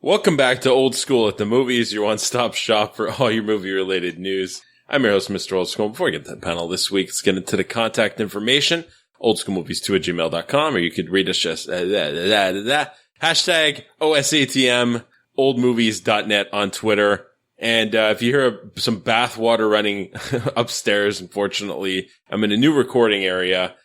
Welcome back to Old School at the Movies, your one-stop shop for all your movie-related news. I'm your host, Mr. Old School. Before we get to the panel this week, let's get into the contact information. oldschoolmovies2@gmail.com, or you could read us just hashtag OSATM, oldmovies.net on Twitter. And if you hear some bath water running upstairs, unfortunately, I'm in a new recording area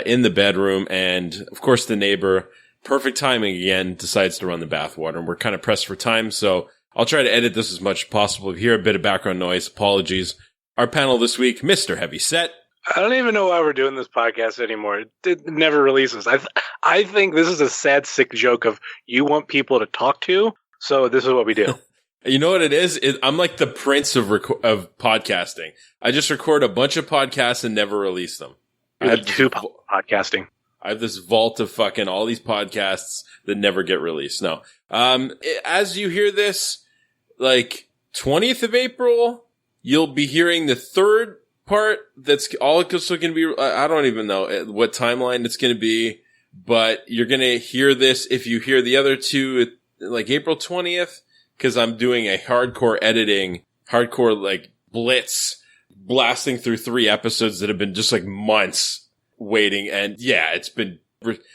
in the bedroom, and of course the neighbor, perfect timing again, decides to run the bath water, and we're kind of pressed for time, so I'll try to edit this as much as possible. If you hear a bit of background noise, apologies. Our panel this week, Mr. Heavyset. I don't even know why we're doing this podcast anymore. It never releases. I think this is a sad, sick joke of you want people to talk to, so this is what we do. You know what it is? I'm like the prince of podcasting. I just record a bunch of podcasts and never release them. I have podcasting. I have this vault of fucking all these podcasts that never get released. No. As you hear this, like 20th of April, you'll be hearing the third part that's all it's going to be. I don't even know what timeline it's going to be, but you're going to hear this if you hear the other two, like April 20th, because I'm doing a hardcore like blitz, blasting through 3 episodes that have been just like months waiting. And yeah,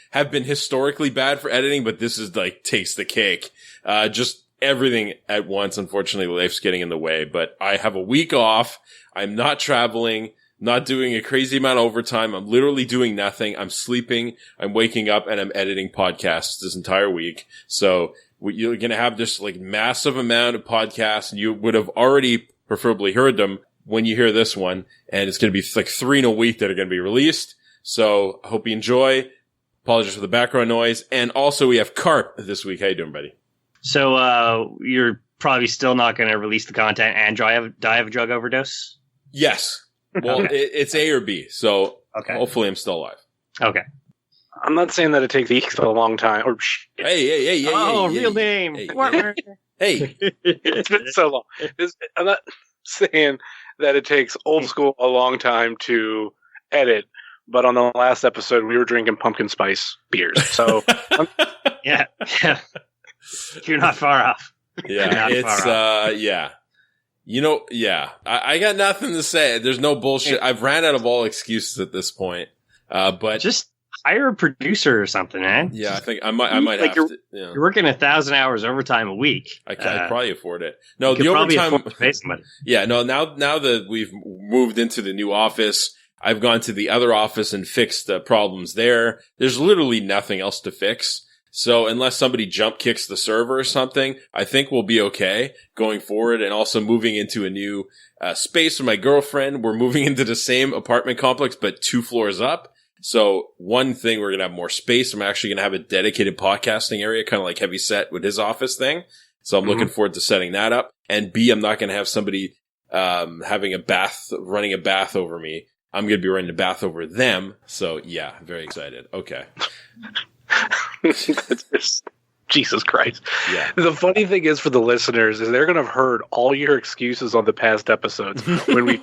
have been historically bad for editing, but this is like takes the cake. Just everything at once. Unfortunately, life's getting in the way, but I have a week off. I'm not traveling, not doing a crazy amount of overtime. I'm literally doing nothing. I'm sleeping. I'm waking up and I'm editing podcasts this entire week. So you're going to have this like massive amount of podcasts, and you would have already preferably heard them when you hear this one. And it's going to be like 3 in a week that are going to be released. So I hope you enjoy. Apologies for the background noise. And also we have Karp this week. How you doing, buddy? So you're probably still not going to release the content and die of a drug overdose? Yes. Well, okay. It's A or B. So hopefully I'm still alive. Okay. I'm not saying that it takes a long time. Or Hey. Real name. Hey. It's been so long. I'm not saying that it takes Old School a long time to edit, but on the last episode, we were drinking pumpkin spice beers. So, yeah. You're not far off. Yeah, yeah. You know, yeah. I got nothing to say. There's no bullshit. I've ran out of all excuses at this point. But just hire a producer or something, man. Yeah, I think I might have to. Yeah. You're working 1,000 hours overtime a week. I can probably afford it. No, the overtime. Somebody. Yeah, no. Now that we've moved into the new office, I've gone to the other office and fixed the problems there. There's literally nothing else to fix. So unless somebody jump kicks the server or something, I think we'll be okay going forward. And also moving into a new space with my girlfriend. We're moving into the same apartment complex, but 2 floors up. So one thing, we're going to have more space. I'm actually going to have a dedicated podcasting area, kind of like Heavyset with his office thing. So I'm looking forward to setting that up. And B, I'm not going to have somebody running a bath over me. I'm going to be running the bath over them. So yeah, very excited. Okay. Jesus Christ. Yeah. The funny thing is for the listeners is they're going to have heard all your excuses on the past episodes when we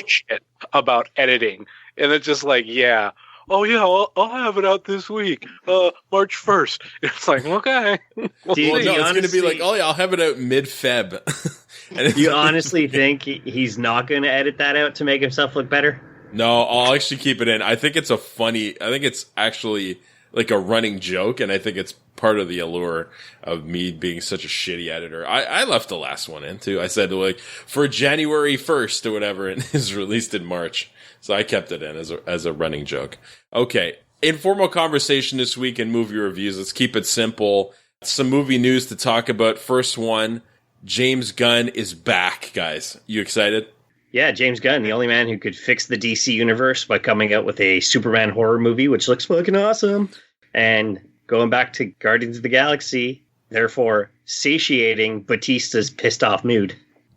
shit about editing. And it's just like, yeah. Oh, yeah, I'll have it out this week, March 1st. It's like, okay. It's going to be like, oh, yeah, I'll have it out mid-Feb. Do you honestly think he's not going to edit that out to make himself look better? No, I'll actually keep it in. I think it's actually like a running joke, and I think it's part of the allure of me being such a shitty editor. I left the last one in, too. I said, like, for January 1st or whatever, and it's released in March. So I kept it in as a running joke. Okay, informal conversation this week in movie reviews. Let's keep it simple. Some movie news to talk about. First one, James Gunn is back, guys. You excited? Yeah, James Gunn, the only man who could fix the DC universe by coming out with a Superman horror movie, which looks fucking awesome. And going back to Guardians of the Galaxy, therefore satiating Batista's pissed off mood.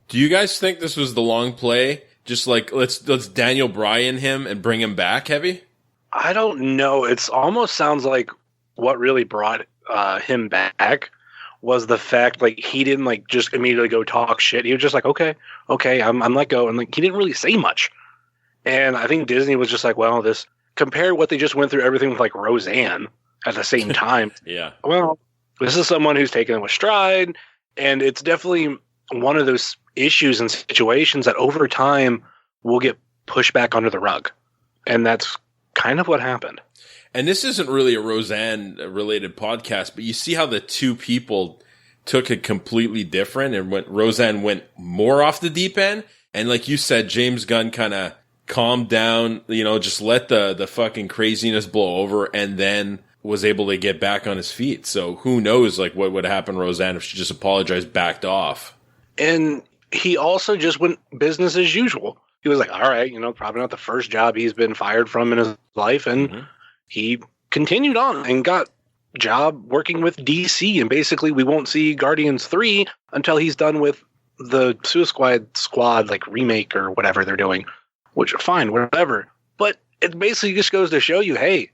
Do you guys think this was the long play? Just like, let's Daniel Bryan him and bring him back, Heavy? I don't know. It almost sounds like what really brought him back was the fact, like, he didn't, like, just immediately go talk shit. He was just like, okay, I'm let go. And, like, he didn't really say much. And I think Disney was just like, well, compare what they just went through everything with, like, Roseanne at the same time. Yeah. Well, This is someone who's taken it with stride, and it's definitely one of those issues and situations that over time will get pushed back under the rug. And that's kind of what happened. And this isn't really a Roseanne-related podcast, but you see how the two people took it completely different, and Roseanne went more off the deep end. And like you said, James Gunn kind of calmed down, just let the fucking craziness blow over, and then was able to get back on his feet. So who knows, like, what would happen to Roseanne if she just apologized, backed off. And he also just went business as usual. He was like, all right, probably not the first job he's been fired from in his life. And he continued on and got a job working with DC. And basically we won't see Guardians 3 until he's done with the Suicide Squad, like, remake or whatever they're doing, which fine, whatever. But it basically just goes to show you, hey,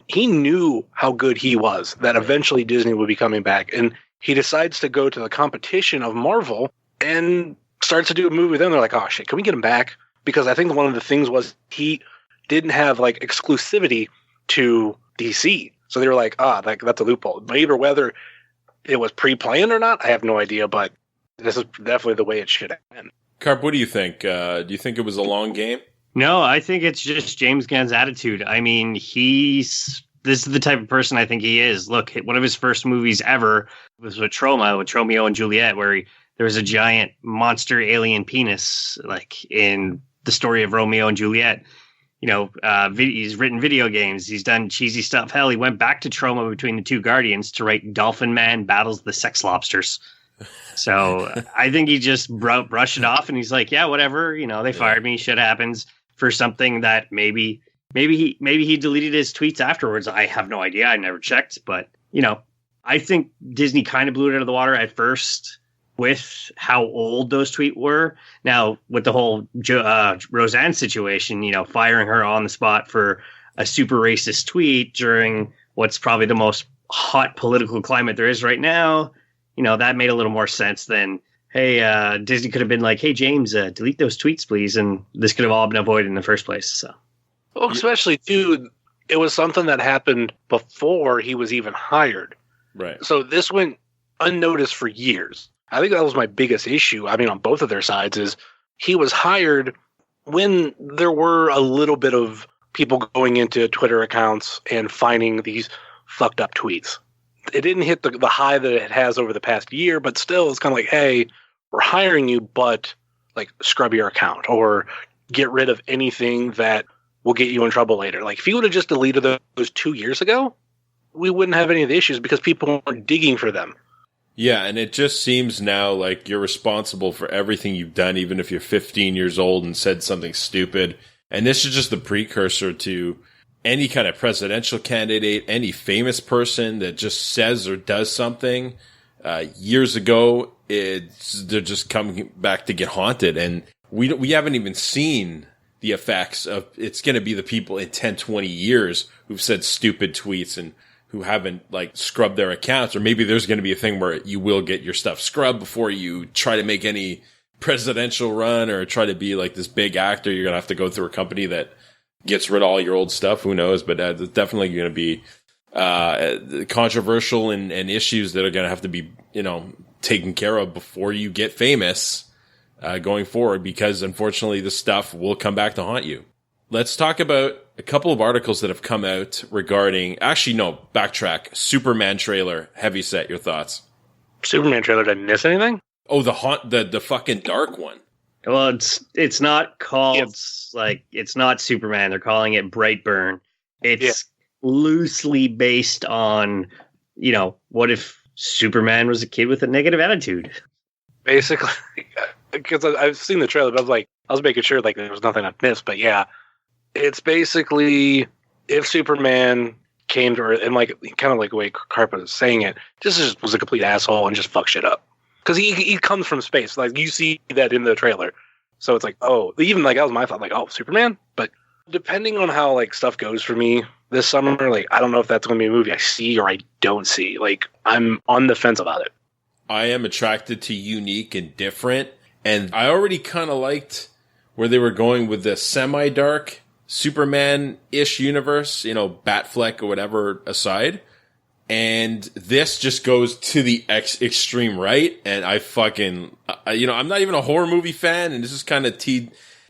he knew how good he was, that eventually Disney would be coming back. And he decides to go to the competition of Marvel and starts to do a movie with them. They're like, oh shit, can we get him back? Because I think one of the things was he didn't have like exclusivity to DC. So they were like, that's a loophole. Maybe whether it was pre-planned or not, I have no idea, but this is definitely the way it should end. Karp, what do you think? Do you think it was a long game? No, I think it's just James Gunn's attitude. I mean, this is the type of person I think he is. Look, one of his first movies ever was with Romeo and Juliet, where there was a giant monster alien penis, like in the story of Romeo and Juliet. He's written video games. He's done cheesy stuff. Hell, he went back to Troma between the two Guardians to write Dolphin Man Battles the Sex Lobsters. So I think he just brushed it off, and he's like, yeah, whatever. They fired me. Shit happens. For something that maybe he deleted his tweets afterwards. I have no idea. I never checked, but I think Disney kind of blew it out of the water at first with how old those tweets were. Now with the whole Roseanne situation, firing her on the spot for a super racist tweet during what's probably the most hot political climate there is right now, that made a little more sense than, hey, Disney could have been like, hey, James, delete those tweets, please. And this could have all been avoided in the first place. So, well, especially, too, it was something that happened before he was even hired. Right. So this went unnoticed for years. I think that was my biggest issue. I mean, on both of their sides, is he was hired when there were a little bit of people going into Twitter accounts and finding these fucked up tweets. It didn't hit the high that it has over the past year, but still, it's kind of like, hey, we're hiring you, but like scrub your account or get rid of anything that will get you in trouble later. Like if you would have just deleted those 2 years ago, we wouldn't have any of the issues because people weren't digging for them. Yeah, and it just seems now like you're responsible for everything you've done, even if you're 15 years old and said something stupid. And this is just the precursor to any kind of presidential candidate, any famous person that just says or does something years ago, they're just coming back to get haunted. And we haven't even seen the effects of, it's going to be the people in 10, 20 years who've said stupid tweets and who haven't like scrubbed their accounts. Or maybe there's going to be a thing where you will get your stuff scrubbed before you try to make any presidential run or try to be like this big actor. You're going to have to go through a company that gets rid of all your old stuff. Who knows? But it's definitely going to be controversial and issues that are going to have to be, taken care of before you get famous going forward, because unfortunately this stuff will come back to haunt you. Let's talk about a couple of articles that have come out regarding, backtrack, Superman trailer, Heavyset, your thoughts? Superman trailer didn't miss anything? Oh, the fucking dark one. Well, it's not called it's not Superman. They're calling it Brightburn. It's loosely based on, what if Superman was a kid with a negative attitude? Basically, because I've seen the trailer, but I was making sure like there was nothing I'd missed. But yeah, it's basically if Superman came to Earth and like kind of like the way Karp was saying it, just was a complete asshole and just fuck shit up. Because he comes from space. Like, you see that in the trailer. So it's like, oh, even like that was my thought. Like, oh, Superman? But depending on how like stuff goes for me this summer, like, I don't know if that's going to be a movie I see or I don't see. Like, I'm on the fence about it. I am attracted to unique and different. And I already kind of liked where they were going with the semi-dark Superman-ish universe, Batfleck or whatever aside. And this just goes to the extreme right. And I fucking, I'm not even a horror movie fan. And this is kind of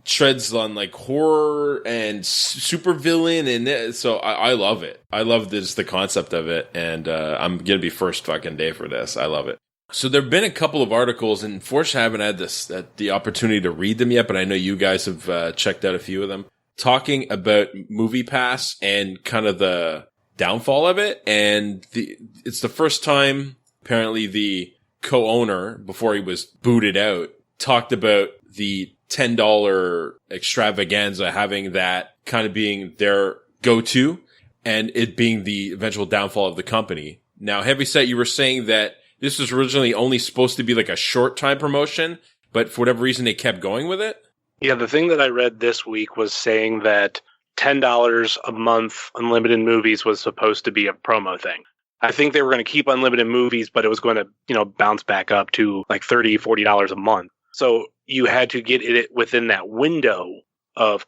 treads on like horror and super villain. And so I love it. I love the concept of it. And I'm going to be first fucking day for this. I love it. So there have been a couple of articles, and unfortunately I haven't had the opportunity to read them yet, but I know you guys have checked out a few of them, talking about MoviePass and kind of the downfall of it. And it's the first time apparently the co-owner, before he was booted out, talked about the $10 extravaganza having that kind of being their go-to and it being the eventual downfall of the company. Now, Heavyset, you were saying that this was originally only supposed to be like a short time promotion, but for whatever reason they kept going with it? Yeah, the thing that I read this week was saying that $10 a month unlimited movies was supposed to be a promo thing. I think they were going to keep unlimited movies, but it was going to, bounce back up to like $30, $40 a month. So you had to get it within that window of,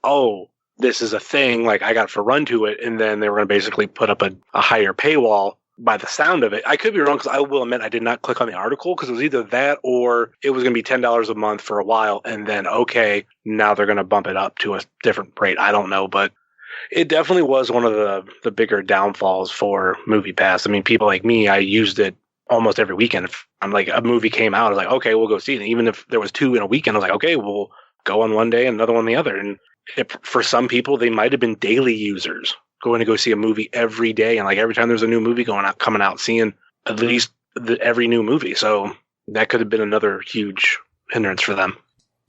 this is a thing, like I got to run to it. And then they were going to basically put up a higher paywall by the sound of it. I could be wrong because I will admit I did not click on the article because it was either that or it was going to be $10 a month for a while. And then, now they're going to bump it up to a different rate. I don't know, but it definitely was one of the bigger downfalls for MoviePass. I mean, people like me, I used it almost every weekend. If I'm like a movie came out, I was like, okay, we'll go see it. And even if there was 2 in a weekend, I was like, okay, we'll go on one day and another one the other. And for some people, they might have been daily users going to go see a movie every day. And like every time there's a new movie coming out, seeing at least every new movie. So that could have been another huge hindrance for them.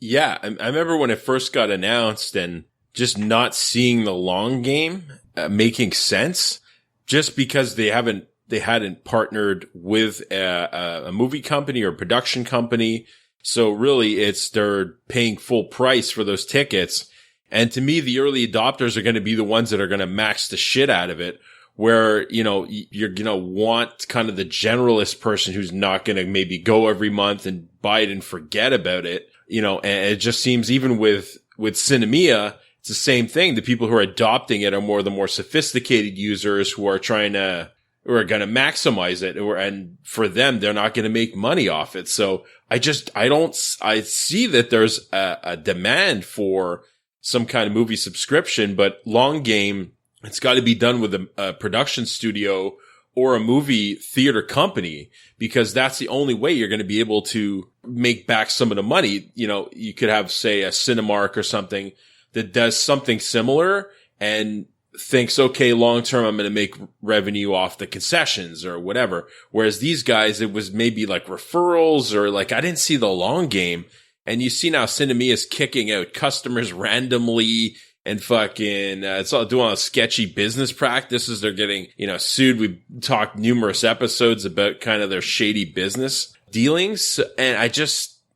Yeah. I remember when it first got announced and just not seeing the long game making sense just because they hadn't partnered with a movie company or production company. So really they're paying full price for those tickets. And to me, the early adopters are going to be the ones that are going to max the shit out of it, where, you're going to want kind of the generalist person who's not going to maybe go every month and buy it and forget about it, and it just seems even with Cinemia, it's the same thing. The people who are adopting it are the more sophisticated users who are going to maximize it. And for them, they're not going to make money off it. So I see that there's a demand for some kind of movie subscription, but long game, it's got to be done with a production studio or a movie theater company, because that's the only way you're going to be able to make back some of the money. You could have, say, a Cinemark or something that does something similar and thinks, okay, long term, I'm going to make revenue off the concessions or whatever. Whereas these guys, it was maybe like referrals or like, I didn't see the long game. And you see now Cinemia is kicking out customers randomly and fucking, it's all doing all sketchy business practices. They're getting, sued. We've talked numerous episodes about kind of their shady business dealings. And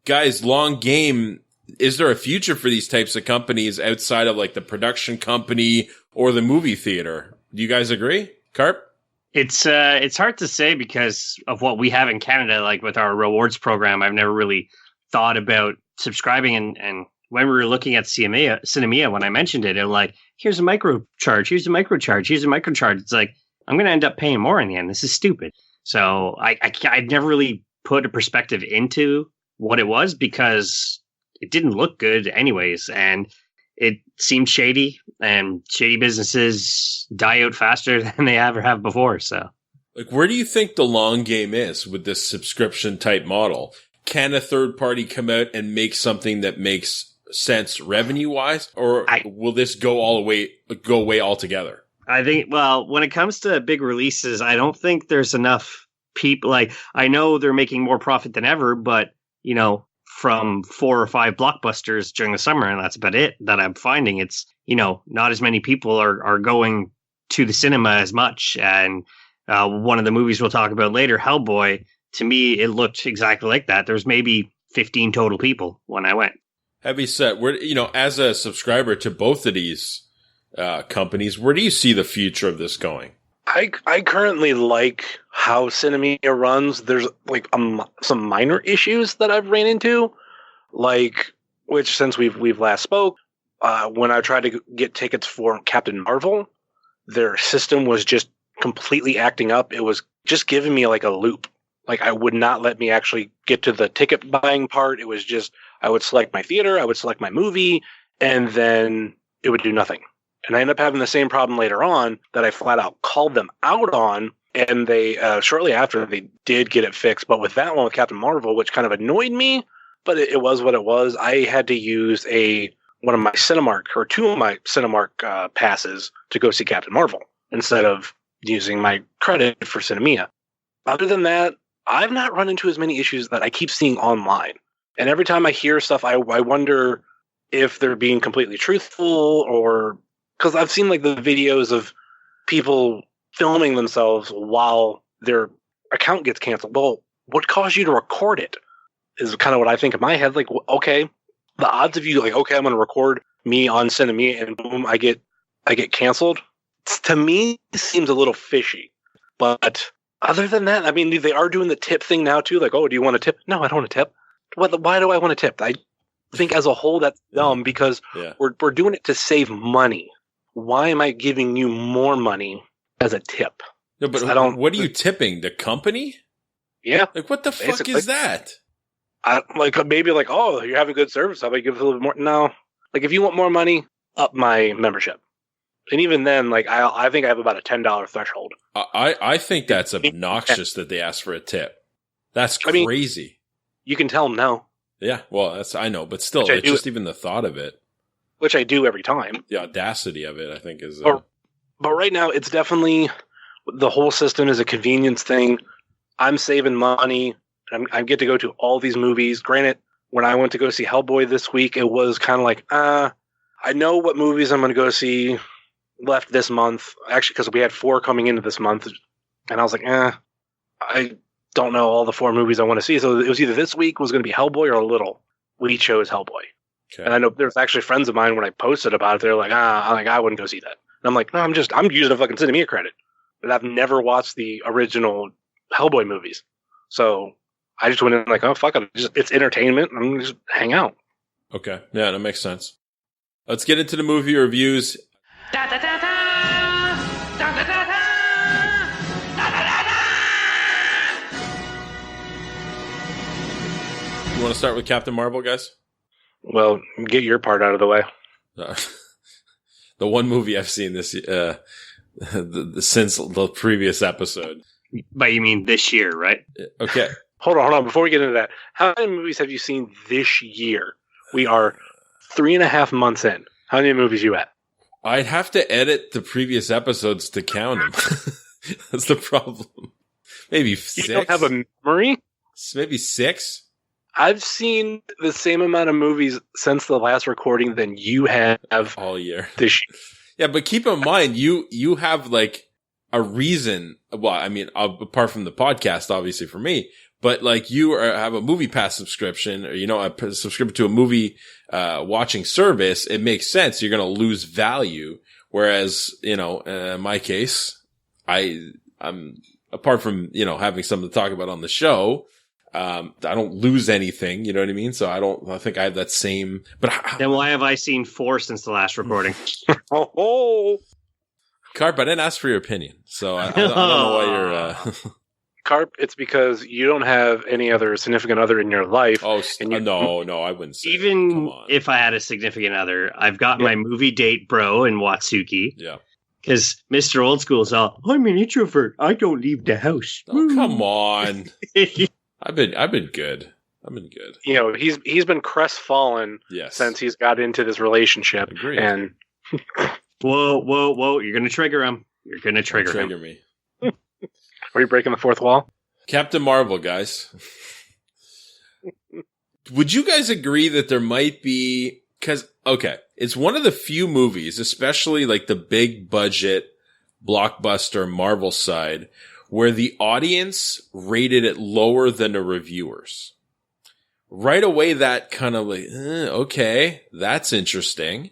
guys, long game, is there a future for these types of companies outside of like the production company or the movie theater? Do you guys agree? Karp? It's hard to say because of what we have in Canada, like with our rewards program. I've never really thought about subscribing, and when we were looking at Cinemia, when I mentioned it, it was like, here's a micro charge, here's a micro charge, here's a micro charge. It's like, I'm going to end up paying more in the end. This is stupid. So I'd never really put a perspective into what it was because it didn't look good anyways. And it seemed shady, and shady businesses die out faster than they ever have before. So like, where do you think the long game is with this subscription type model? Can a third party come out and make something that makes sense revenue wise, or will this go away altogether? I think, well, when it comes to big releases, I don't think there's enough people. Like, I know they're making more profit than ever, but from 4 or 5 blockbusters during the summer, and that's about it that I'm finding. It's, not as many people are going to the cinema as much. And one of the movies we'll talk about later, Hellboy, to me, it looked exactly like that. There's maybe 15 total people when I went. Heavyset, where, as a subscriber to both of these companies, where do you see the future of this going? I currently like how Cinemia runs. There's like some minor issues that I've ran into, like, which since we've last spoke, when I tried to get tickets for Captain Marvel, their system was just completely acting up. It was just giving me like a loop. Like I would not let me actually get to the ticket buying part. It was just, I would select my theater, I would select my movie, and then it would do nothing. And I ended up having the same problem later on that I flat out called them out on. And they, shortly after, they did get it fixed. But with that one, with Captain Marvel, which kind of annoyed me, but it was what it was. I had to use one of my Cinemark, or two of my Cinemark passes to go see Captain Marvel instead of using my credit for Cinemia. Other than that, I've not run into as many issues that I keep seeing online. And every time I hear stuff, I wonder if they're being completely truthful, or because I've seen like the videos of people filming themselves while their account gets canceled. Well, what caused you to record it is kind of what I think in my head. Like, okay, the odds of you like, okay, I'm going to record me on Cinemia and boom, I get canceled. To me, seems a little fishy. But other than that, I mean, they are doing the tip thing now too. Like, oh, do you want a tip? No, I don't want a tip. Why do I want a tip? I think as a whole that's dumb because we're doing it to save money. Why am I giving you more money as a tip? No, but what are you tipping? The company? Yeah. Like, what the fuck is that? Maybe like, oh, you're having good service. How about you give us a little bit more? No. Like, if you want more money, up my membership. And even then, like, I think I have about a $10 threshold. I think that's obnoxious that they ask for a tip. That's crazy. I mean, you can tell them no. Yeah, well, I know, but still, it's just even the thought of it. Which I do every time. The audacity of it, I think, is... But right now, it's definitely... The whole system is a convenience thing. I'm saving money. I get to go to all these movies. Granted, when I went to go see Hellboy this week, it was kind of like, I know what movies I'm going to go see left this month. Actually, because we had 4 coming into this month. And I was like, I don't know all the 4 movies I want to see. So it was either this week was going to be Hellboy or Little. We chose Hellboy. Okay. And I know there's actually friends of mine when I posted about it, they're like, I wouldn't go see that. And I'm like, no, I'm using a fucking Cinemia credit. But I've never watched the original Hellboy movies. So I just went in like, oh, fuck it. It's entertainment. I'm going to just hang out. Okay. Yeah, that makes sense. Let's get into the movie reviews. Da, da, da, da! Da, da, da, da! Da, da, da, da! You want to start with Captain Marvel, guys? Well, get your part out of the way. The one movie I've seen this since the previous episode. But you mean this year, right? Okay. Hold on. Before we get into that, how many movies have you seen this year? We are 3.5 months in. How many movies you at? I'd have to edit the previous episodes to count them. That's the problem. Maybe 6. You don't have a memory? Maybe 6. I've seen the same amount of movies since the last recording than you have all year this year. Yeah, but keep in mind, you have like a reason. Well, I mean, apart from the podcast, obviously for me, but like you have a movie pass subscription, or a subscription to a movie watching service. It makes sense. You're going to lose value. Whereas, in my case, I'm apart from having something to talk about on the show. I don't lose anything, you know what I mean? So I think I have that same, but then why have I seen 4 since the last recording? Karp, I didn't ask for your opinion, so I don't know why you're, Karp, it's because you don't have any other significant other in your life. Oh, no, I wouldn't say. Even if I had a significant other, I've got my movie date bro in Watsuki. Yeah. Because Mr. Old School's all, I'm an introvert. I don't leave the house. Oh, come on. I've been good. He's been crestfallen since he's got into this relationship. Agreed. And whoa! You're gonna trigger him. You're gonna trigger me. Are you breaking the fourth wall? Captain Marvel, guys. Would you guys agree that there might be? Because it's one of the few movies, especially like the big budget blockbuster Marvel side, where the audience rated it lower than the reviewers. Right away, that kind of like, okay, that's interesting.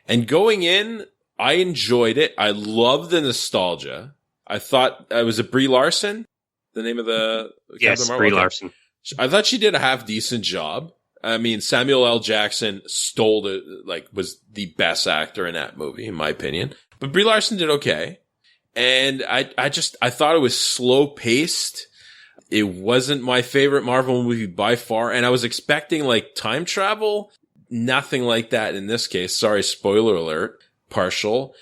And going in, I enjoyed it. I love the nostalgia. I thought, was it Brie Larson? The name of the Yes, Brie Larson. I thought she did a half decent job. I mean, Samuel L. Jackson stole it, was the best actor in that movie, in my opinion. But Brie Larson did okay. And I thought it was slow paced. It wasn't my favorite Marvel movie by far. And I was expecting like time travel. Nothing like that in this case. Sorry, spoiler alert, partial.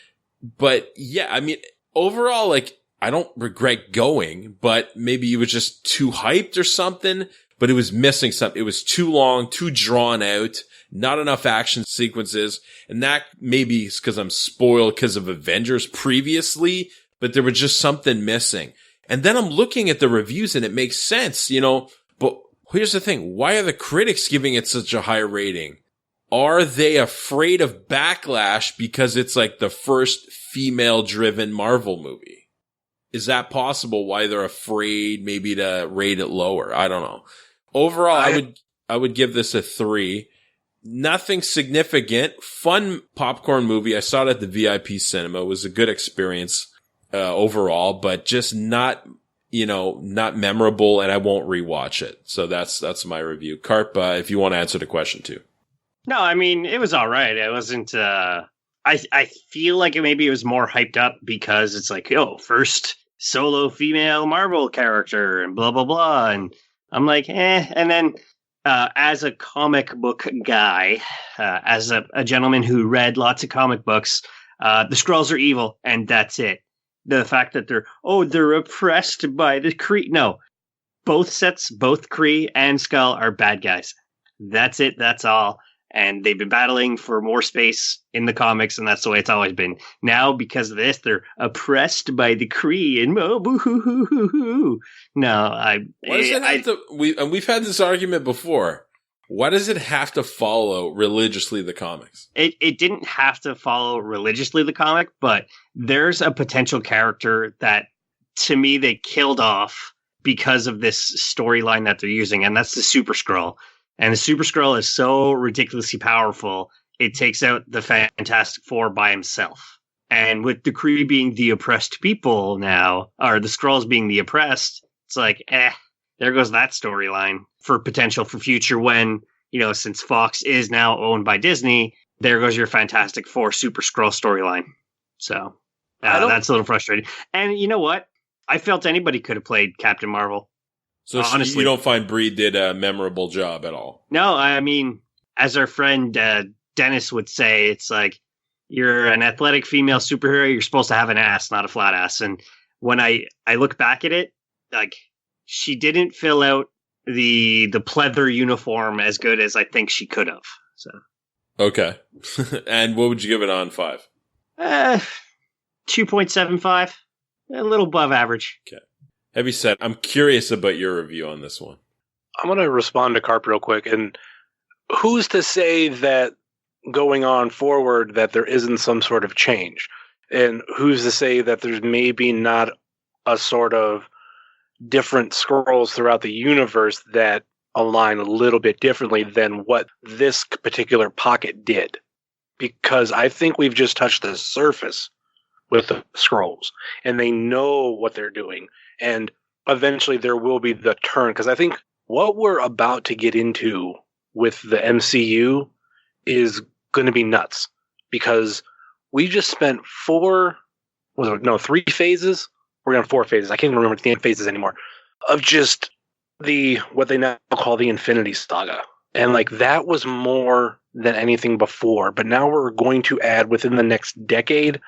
But yeah, I mean, overall, like, I don't regret going, but maybe it was just too hyped or something, but it was missing something. It was too long, too drawn out, not enough action sequences. And that maybe is because I'm spoiled because of Avengers previously, but there was just something missing. And then I'm looking at the reviews and it makes sense, you know, but here's the thing. Why are the critics giving it such a high rating? Are they afraid of backlash because it's like the first female driven Marvel movie? Is that possible? Why they're afraid maybe to rate it lower? I don't know. Overall, I would give this a 3. Nothing significant. Fun popcorn movie. I saw it at the VIP cinema. It was a good experience overall, but just not memorable, and I won't rewatch it. So that's my review. Karp, if you want to answer the question too. No, I mean, it was all right. It wasn't, I feel like maybe it was more hyped up because it's like, first solo female Marvel character and blah, blah, blah. And I'm like, And then, as a comic book guy, as a gentleman who read lots of comic books, the Skrulls are evil and that's it. The fact that they're oppressed by the Kree. No, both sets, both Kree and Skull are bad guys. That's it. That's all. And they've been battling for more space in the comics, and that's the way it's always been. Now, because of this, they're oppressed by the Kree, and boo-hoo-hoo-hoo-hoo. No, we've had this argument before. Why does it have to follow religiously the comics? It didn't have to follow religiously the comic, but there's a potential character that, to me, they killed off because of this storyline that they're using, and that's the Super Skrull. And the Super Skrull is so ridiculously powerful, it takes out the Fantastic Four by himself. And with the Kree being the oppressed people now, or the Skrulls being the oppressed, it's like, there goes that storyline for potential for future when, since Fox is now owned by Disney, there goes your Fantastic Four Super Skrull storyline. So that's a little frustrating. And you know what? I felt anybody could have played Captain Marvel. So honestly, you don't find Brie did a memorable job at all? No, I mean, as our friend Dennis would say, it's like, you're an athletic female superhero, you're supposed to have an ass, not a flat ass. And when I look back at it, like, she didn't fill out the pleather uniform as good as I think she could have. So okay. And what would you give it on 5? 2.75. A little above average. Okay. Heavyset, I'm curious about your review on this one. I'm going to respond to Karp real quick. And who's to say that going on forward that there isn't some sort of change? And who's to say that there's maybe not a sort of different Skrulls throughout the universe that align a little bit differently than what this particular pocket did? Because I think we've just touched the surface with the Skrulls, and they know what they're doing. And eventually there will be the turn, because I think what we're about to get into with the MCU is going to be nuts, because we just spent 3 phases. We're going 4 phases. I can't even remember the phases anymore of just what they now call the Infinity Saga. And like, that was more than anything before, but now we're going to add within the next decade,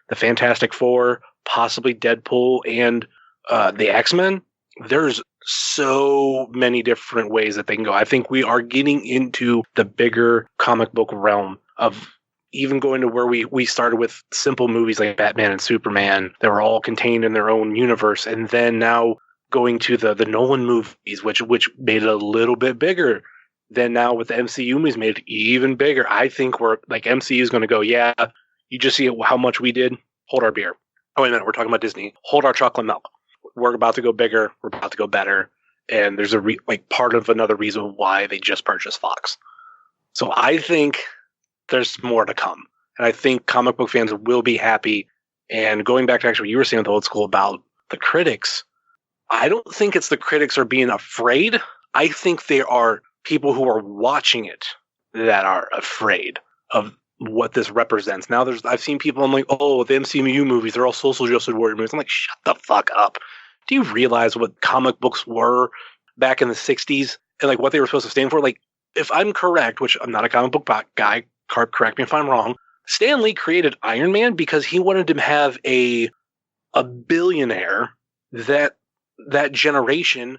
the Fantastic Four, possibly Deadpool, and the X-Men. There's so many different ways that they can go. I think we are getting into the bigger comic book realm of even going to where we started with simple movies like Batman and Superman that were all contained in their own universe, and then now going to the Nolan movies, which made it a little bit bigger. Then now with the MCU movies made it even bigger. I think we're like, MCU is going to go, yeah, you just see how much we did. Hold our beer. Oh, wait a minute, we're talking about Disney. Hold our chocolate milk. We're about to go bigger. We're about to go better. And there's part of another reason why they just purchased Fox. So I think there's more to come. And I think comic book fans will be happy. And going back to actually what you were saying with Old School about the critics, I don't think it's the critics are being afraid. I think they are people who are watching it that are afraid of what this represents. Now I've seen people, I'm like, oh, the MCU movies, they're all social justice warrior movies. I'm like, shut the fuck up. Do you realize what comic books were back in the 60s and like what they were supposed to stand for? Like, if I'm correct, which I'm not a comic book guy, Karp, correct me if I'm wrong, Stan Lee created Iron Man because he wanted to have a billionaire that generation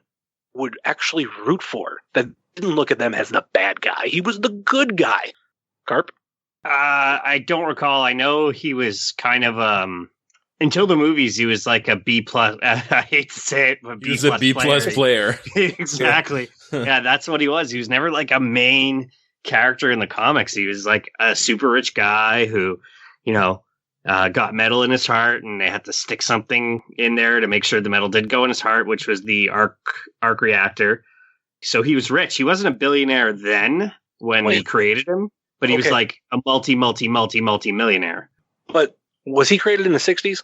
would actually root for, that didn't look at them as the bad guy. He was the good guy. Karp? I don't recall. I know he was kind of until the movies, he was like a B plus. I hate to say it, but he was a B plus player. Exactly. Yeah, that's what he was. He was never like a main character in the comics. He was like a super rich guy who, got metal in his heart, and they had to stick something in there to make sure the metal did go in his heart, which was the arc reactor. So he was rich. He wasn't a billionaire then when he created him, but he was like a multi-millionaire. But was he created in the 60s?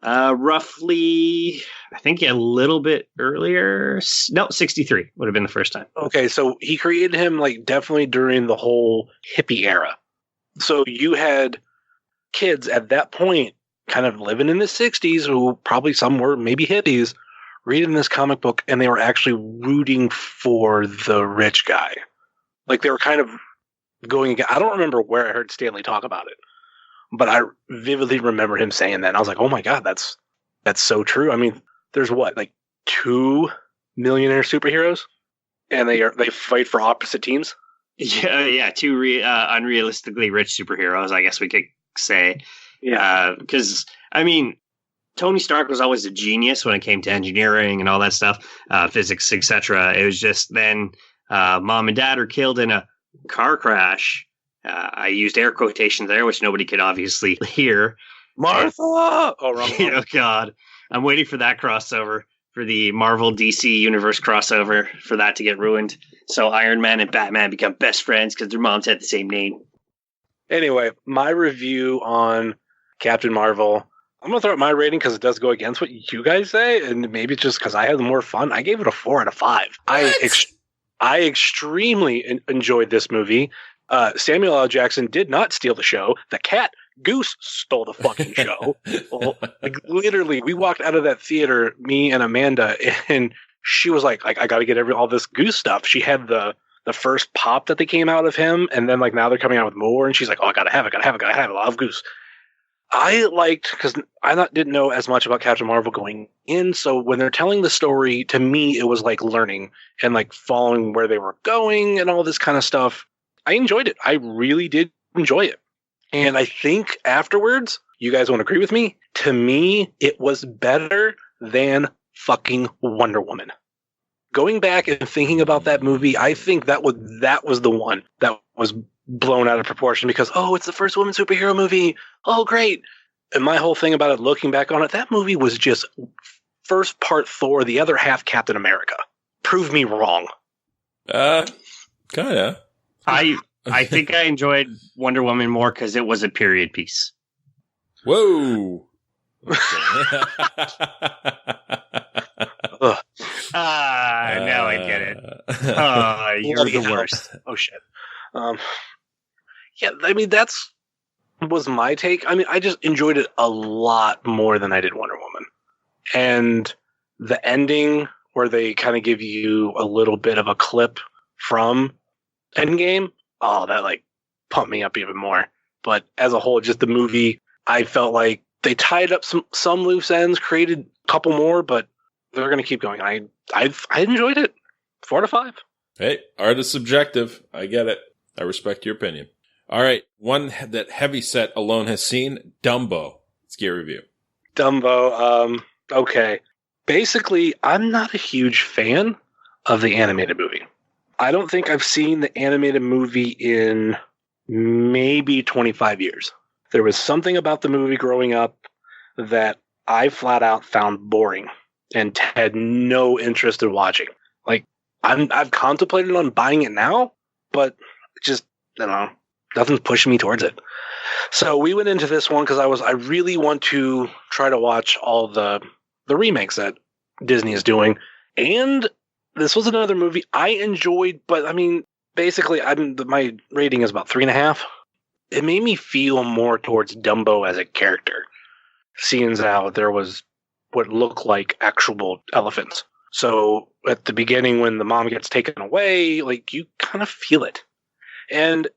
Roughly, I think a little bit earlier. No, 63 would have been the first time. Okay, so he created him like definitely during the whole hippie era. So you had kids at that point kind of living in the 60s who probably some were maybe hippies reading this comic book, and they were actually rooting for the rich guy. Like they were kind of going against, I don't remember where I heard Stan Lee talk about it, but I vividly remember him saying that. And I was like, oh my God, that's so true. I mean, there's like 2 millionaire superheroes, and they fight for opposite teams. Yeah, 2 unrealistically rich superheroes, I guess we could say. Yeah, because I mean, Tony Stark was always a genius when it came to engineering and all that stuff, physics, etc. It was just then mom and dad are killed in a car crash. I used air quotations there, which nobody could obviously hear. Martha! Oh, wrong. Oh, God. I'm waiting for that crossover, for the Marvel DC Universe crossover, for that to get ruined. So Iron Man and Batman become best friends because their moms had the same name. Anyway, my review on Captain Marvel, I'm going to throw out my rating because it does go against what you guys say, and maybe it's just because I had more fun. I gave it a 4 out of 5. I extremely enjoyed this movie. Samuel L. Jackson did not steal the show. The cat, Goose, stole the fucking show. Well, like, literally, we walked out of that theater, me and Amanda, and she was like I got to get all this Goose stuff. She had the first pop that they came out of him, and then like now they're coming out with more, and she's like, oh, I gotta have it. I love Goose. I liked, because I didn't know as much about Captain Marvel going in, so when they're telling the story, to me, it was like learning and like following where they were going and all this kind of stuff. I enjoyed it. I really did enjoy it. And I think afterwards, you guys won't agree with me, to me, it was better than fucking Wonder Woman. Going back and thinking about that movie, I think that was the one that was blown out of proportion because, oh, it's the first woman superhero movie. Oh, great. And my whole thing about it, looking back on it, that movie was just first part Thor, the other half Captain America. Prove me wrong. Kinda. I think I enjoyed Wonder Woman more because it was a period piece. Whoa. Now I get it. You're the worst. Oh, shit. Yeah, I mean, that's was my take. I mean, I just enjoyed it a lot more than I did Wonder Woman. And the ending where they kind of give you a little bit of a clip from Endgame, oh, that like pumped me up even more. But as a whole, just the movie, I felt like they tied up some loose ends, created a couple more, but they're going to keep going. I enjoyed it. 4 out of 5. Hey, art is subjective. I get it. I respect your opinion. All right. One that Heavyset alone has seen, Dumbo. Let's get a review. Dumbo. Okay. Basically, I'm not a huge fan of the animated movie. I don't think I've seen the animated movie in maybe 25 years. There was something about the movie growing up that I flat out found boring and had no interest in watching. Like, I've contemplated on buying it now, but just, I don't know, nothing's pushing me towards it. So we went into this one because I really want to try to watch all the remakes that Disney is doing. And this was another movie I enjoyed, but I mean, basically, my rating is about 3.5. it made me feel more towards Dumbo as a character, seeing as how there was what looked like actual elephants. So at the beginning, when the mom gets taken away, like, you kind of feel it. And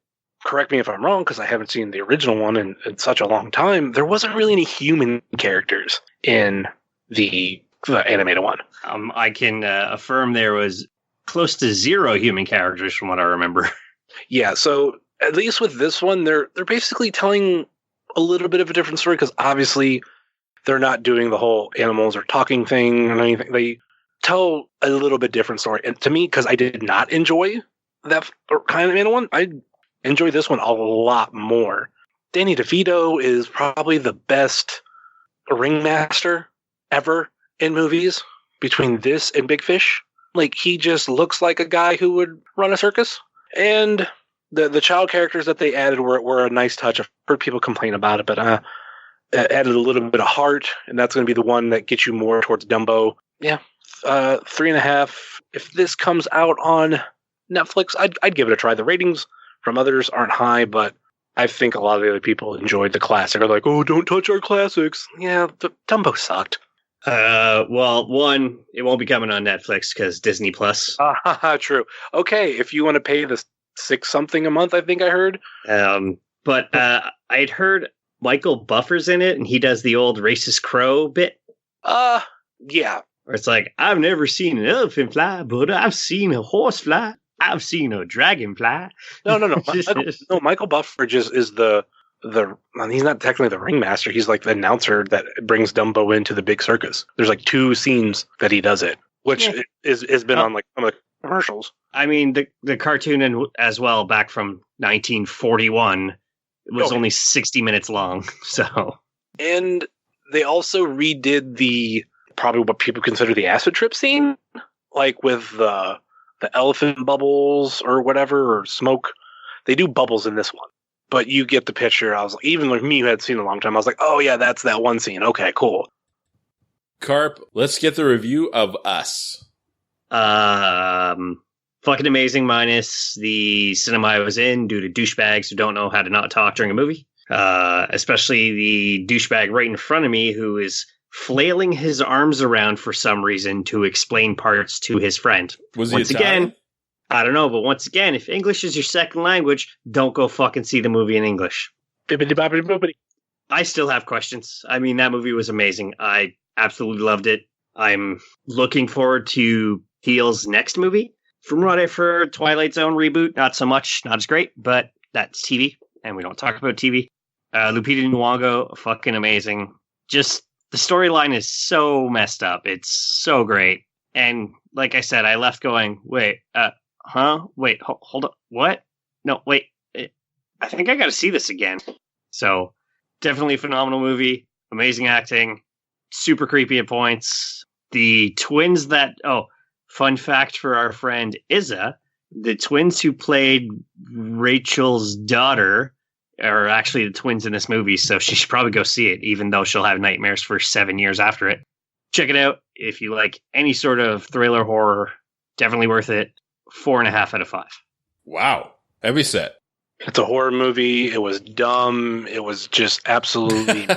correct me if I'm wrong, because I haven't seen the original one in such a long time, there wasn't really any human characters in the animated one. I can affirm there was close to 0 human characters from what I remember. Yeah, so at least with this one, they're basically telling a little bit of a different story, because obviously they're not doing the whole animals or talking thing and anything. They tell a little bit different story. And to me, because I did not enjoy that kind of animal one, I enjoy this one a lot more. Danny DeVito is probably the best ringmaster ever in movies between this and Big Fish. Like, he just looks like a guy who would run a circus. And the child characters that they added were a nice touch. I've heard people complain about it, but added a little bit of heart, and that's going to be the one that gets you more towards Dumbo. Yeah, 3.5. If this comes out on Netflix, I'd give it a try. The ratings from others aren't high, but I think a lot of the other people enjoyed the classic. They're like, oh, don't touch our classics. Yeah, Dumbo sucked. Well, one, it won't be coming on Netflix because Disney Plus. True. Okay, if you want to pay the $6 something a month, I think I heard. But I'd heard Michael Buffer's in it, and he does the old racist crow bit. Yeah. Where it's like, I've never seen an elephant fly, but I've seen a horse fly. I've seen a dragon fly. No. Michael Buffer just is he's not technically the ringmaster. He's like the announcer that brings Dumbo into the big circus. There's like 2 scenes that he does it, which has been on like some of the commercials. I mean, the cartoon as well, back from 1941, was only 60 minutes long. So, and they also redid probably what people consider the acid trip scene, like with the elephant bubbles or whatever, or smoke. They do bubbles in this one, but you get the picture. I was like, even like me who had seen it a long time, I was like, oh yeah, that's that one scene. Okay, cool. Karp, let's get the review of Us. Fucking amazing, minus the cinema I was in due to douchebags who don't know how to not talk during a movie. Especially the douchebag right in front of me who is flailing his arms around for some reason to explain parts to his friend. Was he once Italian? Again, I don't know, but once again, if English is your second language, don't go fucking see the movie in English. I still have questions. I mean, that movie was amazing. I absolutely loved it. I'm looking forward to Peele's next movie. From what I've heard, Twilight Zone reboot, not so much, not as great, but that's TV, and we don't talk about TV. Lupita Nyong'o, fucking amazing. Just, the storyline is so messed up. It's so great. And like I said, I left going, wait, Wait, hold up. What? No, wait. I think I got to see this again. So, definitely a phenomenal movie. Amazing acting. Super creepy at points. The twins fun fact for our friend Izza, the twins who played Rachel's daughter are actually the twins in this movie, so she should probably go see it, even though she'll have nightmares for 7 years after it. Check it out. If you like any sort of thriller horror, definitely worth it. 4.5 out of 5. Wow. Heavyset. It's a horror movie. It was dumb. It was just absolutely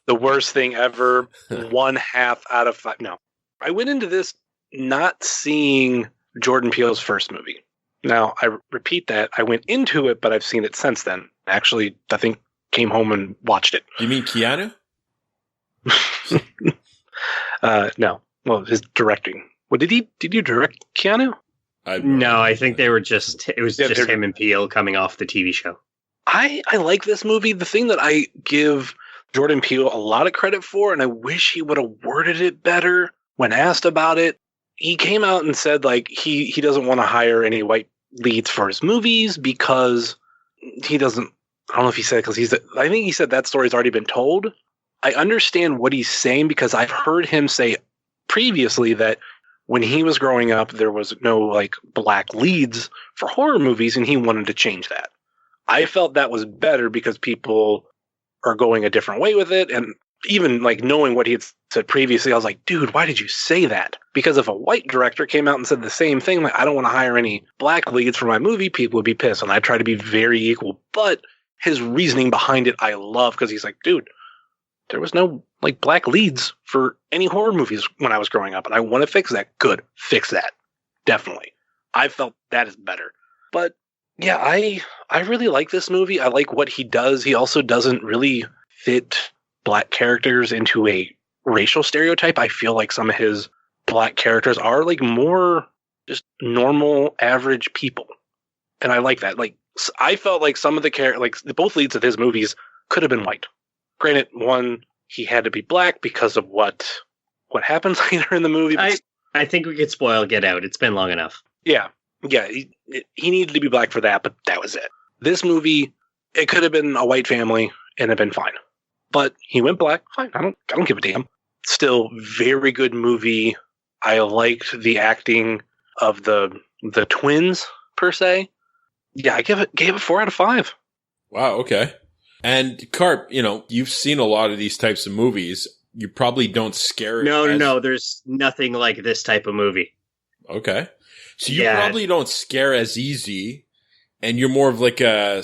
the worst thing ever. 1/2 out of 5. No. I went into this not seeing Jordan Peele's first movie. Now, I repeat that. I went into it, but I've seen it since then. Actually, I think came home and watched it. You mean Keanu? No. Well, his directing. Well, did you direct Keanu? No, I think it was just him and Peele coming off the TV show. I like this movie. The thing that I give Jordan Peele a lot of credit for, and I wish he would have worded it better when asked about it, he came out and said like he doesn't want to hire any white leads for his movies because he doesn't. I don't know if he said because I think he said that story's already been told. I understand what he's saying because I've heard him say previously that when he was growing up, there was no like black leads for horror movies, and he wanted to change that. I felt that was better because people are going a different way with it, and even like knowing what he had said previously, I was like, dude, why did you say that? Because if a white director came out and said the same thing, like I don't want to hire any black leads for my movie, people would be pissed, and I try to be very equal. But his reasoning behind it I love, because he's like, dude, there was no like black leads for any horror movies when I was growing up, and I want to fix that. Good, fix that. Definitely. I felt that is better. But yeah, I really like this movie. I like what he does. He also doesn't really fit black characters into a racial stereotype. I feel like some of his black characters are like more just normal, average people. And I like that. Like, I felt like some of the both leads of his movies could have been white. Granted, one, he had to be black because of what happens later in the movie. I think we could spoil Get Out. It's been long enough. Yeah. He needed to be black for that, but that was it. This movie, it could have been a white family and have been fine. But he went black. Fine. I don't give a damn. Still, very good movie. I liked the acting of the twins, per se. Yeah, I gave it 4 out of 5. Wow, okay. And Karp, you've seen a lot of these types of movies. You probably don't scare. No, there's nothing like this type of movie. Okay. So you probably don't scare as easy, and you're more of like a,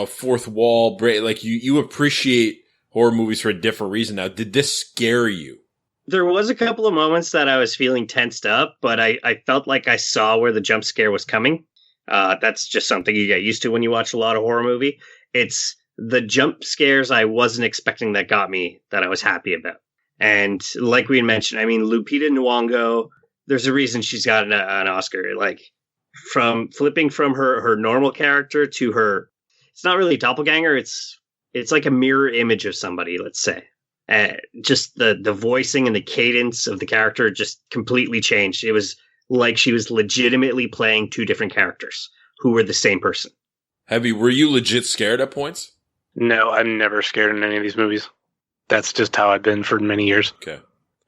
fourth wall break. Like you appreciate horror movies for a different reason. Now, did this scare you? There was a couple of moments that I was feeling tensed up, but I felt like I saw where the jump scare was coming. That's just something you get used to when you watch a lot of horror movie. It's the jump scares I wasn't expecting that got me that I was happy about. And like we had mentioned, I mean, Lupita Nyong'o, there's a reason she's got an Oscar. Like, from flipping from her normal character to her, it's not really a doppelganger. It's like a mirror image of somebody, let's say. Just the voicing and the cadence of the character just completely changed. It was like she was legitimately playing two different characters who were the same person. Heavy, were you legit scared at points? No, I'm never scared in any of these movies. That's just how I've been for many years. Okay.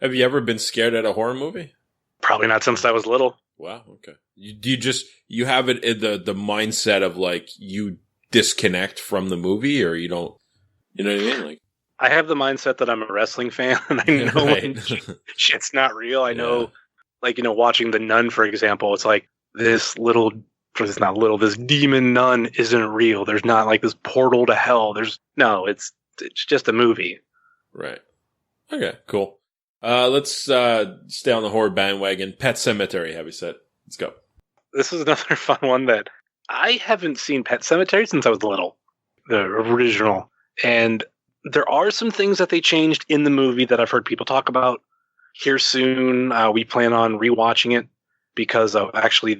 Have you ever been scared at a horror movie? Probably not since I was little. Wow, okay. You have it in the mindset of like you disconnect from the movie, or you don't, you know what I mean? Like, I have the mindset that I'm a wrestling fan, and I know when shit's not real. I know, watching The Nun, for example, it's like this demon nun isn't real. There's not like this portal to hell. It's just a movie. Right. Okay, cool. Let's stay on the horror bandwagon. Pet Cemetery, Heavyset. Let's go. This is another fun one that I haven't seen Pet Cemetery since I was little, the original. And there are some things that they changed in the movie that I've heard people talk about. Here soon, we plan on rewatching it because of actually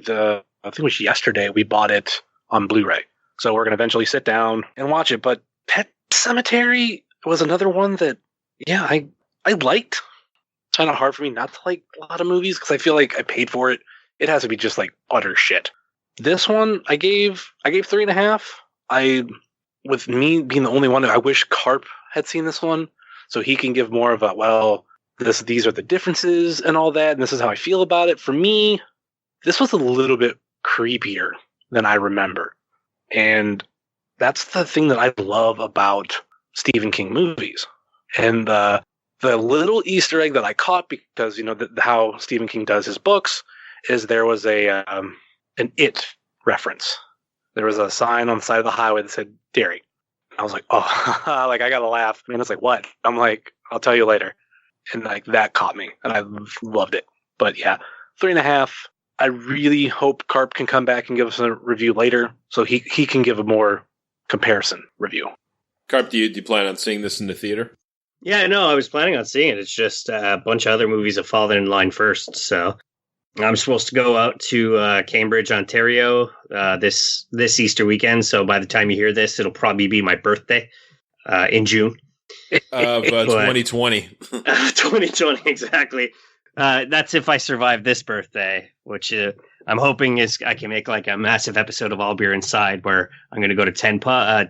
I think it was yesterday, we bought it on Blu-ray. So we're going to eventually sit down and watch it. But Pet Cemetery was another one that, I liked. It's kind of hard for me not to like a lot of movies because I feel like I paid for it. It has to be just like utter shit. This one, I gave 3.5. With me being the only one, I wish Karp had seen this one so he can give more of a, these are the differences and all that, and this is how I feel about it. For me, this was a little bit creepier than I remember. And that's the thing that I love about Stephen King movies. And the little Easter egg that I caught, because, how Stephen King does his books, is there was an It reference. There was a sign on the side of the highway that said dairy. I was like, oh, like I gotta laugh. Man, it's like, what? I'm like, I'll tell you later. And like that caught me, and I loved it. But yeah, 3.5. I really hope Karp can come back and give us a review later, so he can give a more comparison review. Karp, do you plan on seeing this in the theater? Yeah, no, I was planning on seeing it. It's just a bunch of other movies have fallen in line first, so I'm supposed to go out to Cambridge, Ontario this Easter weekend. So by the time you hear this, it'll probably be my birthday in June. Of 2020. 2020, exactly. That's if I survive this birthday, which I'm hoping is I can make like a massive episode of All Beer Inside where I'm going to go to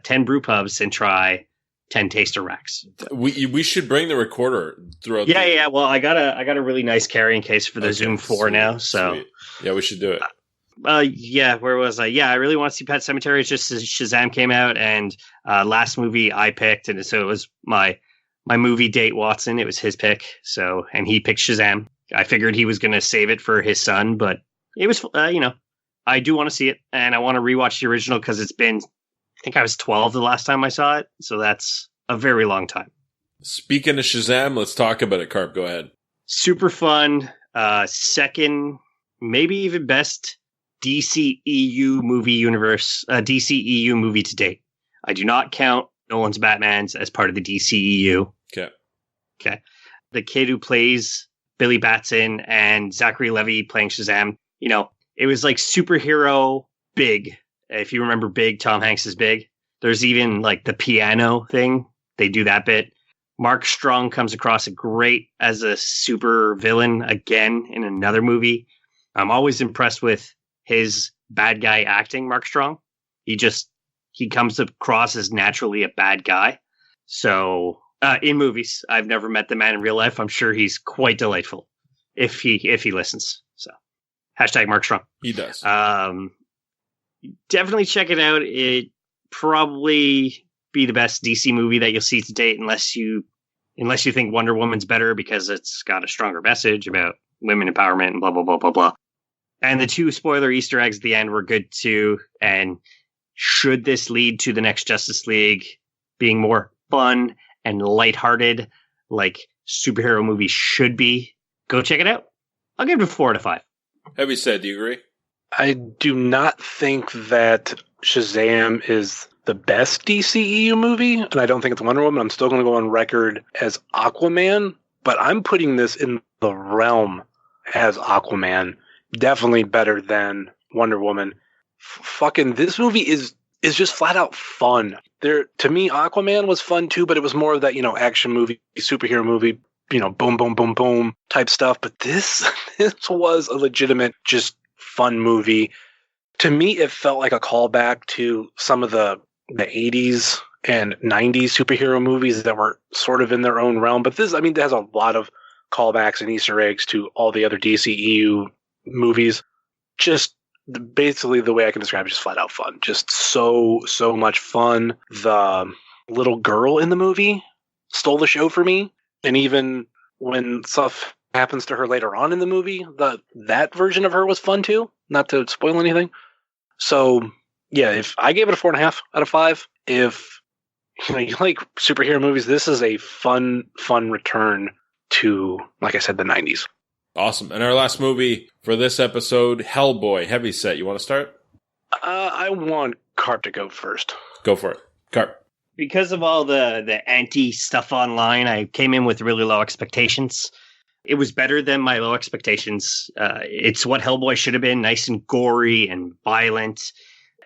10 brew pubs and try 10 taster racks. We should bring the recorder throughout. Yeah. Well, I got a really nice carrying case for the Zoom 4 now. So sweet. Yeah, we should do it. Yeah. Where was I? Yeah, I really want to see Pet Cemetery. It's just Shazam came out, and last movie I picked, and so it was my movie date Watson. It was his pick. So, and he picked Shazam. I figured he was going to save it for his son, but it was I do want to see it, and I want to rewatch the original because it's been I think I was 12 the last time I saw it, so that's a very long time. Speaking of Shazam, let's talk about it. Karp, go ahead. Super fun. Second, maybe even best DCEU movie universe, DCEU movie to date. I do not count Nolan's Batmans as part of the DCEU. Okay. The kid who plays Billy Batson and Zachary Levi playing Shazam, it was like superhero Big. If you remember Big, Tom Hanks is Big. There's even like the piano thing. They do that bit. Mark Strong comes across great as a super villain again in another movie. I'm always impressed with his bad guy acting, Mark Strong. He comes across as naturally a bad guy. So in movies, I've never met the man in real life. I'm sure he's quite delightful if he listens. So hashtag Mark Strong. He does. Definitely check it out. It probably be the best DC movie that you'll see to date, unless you think Wonder Woman's better because it's got a stronger message about women empowerment and blah, blah, blah, blah, blah. And the 2 spoiler Easter eggs at the end were good too. And should this lead to the next Justice League being more fun and lighthearted, like superhero movies should be, go check it out. I'll give it a 4 out of 5. Heavyset, do you agree? I do not think that Shazam is the best DCEU movie, and I don't think it's Wonder Woman. I'm still going to go on record as Aquaman, but I'm putting this in the realm as Aquaman. Definitely better than Wonder Woman. Fucking this movie is just flat out fun. To me, Aquaman was fun too, but it was more of that, action movie, superhero movie, boom, boom, boom, boom type stuff. But this was a legitimate, just fun movie. To me, it felt like a callback to some of the 80s and 90s superhero movies that were sort of in their own realm. But this, it has a lot of callbacks and Easter eggs to all the other DCEU movies. Just basically the way I can describe it, just flat out fun. Just so much fun. The little girl in the movie stole the show for me. And even when stuff happens to her later on in the movie, that version of her was fun too. Not to spoil anything. So yeah, if I gave it a 4.5 out of 5, if you like superhero movies, this is a fun return to, like I said, the 90s. Awesome. And our last movie for this episode, Hellboy. Heavyset, you want to start? I want Karp to go first. Go for it. Karp. Because of all the anti stuff online, I came in with really low expectations. It was better than my low expectations. It's what Hellboy should have been, nice and gory and violent.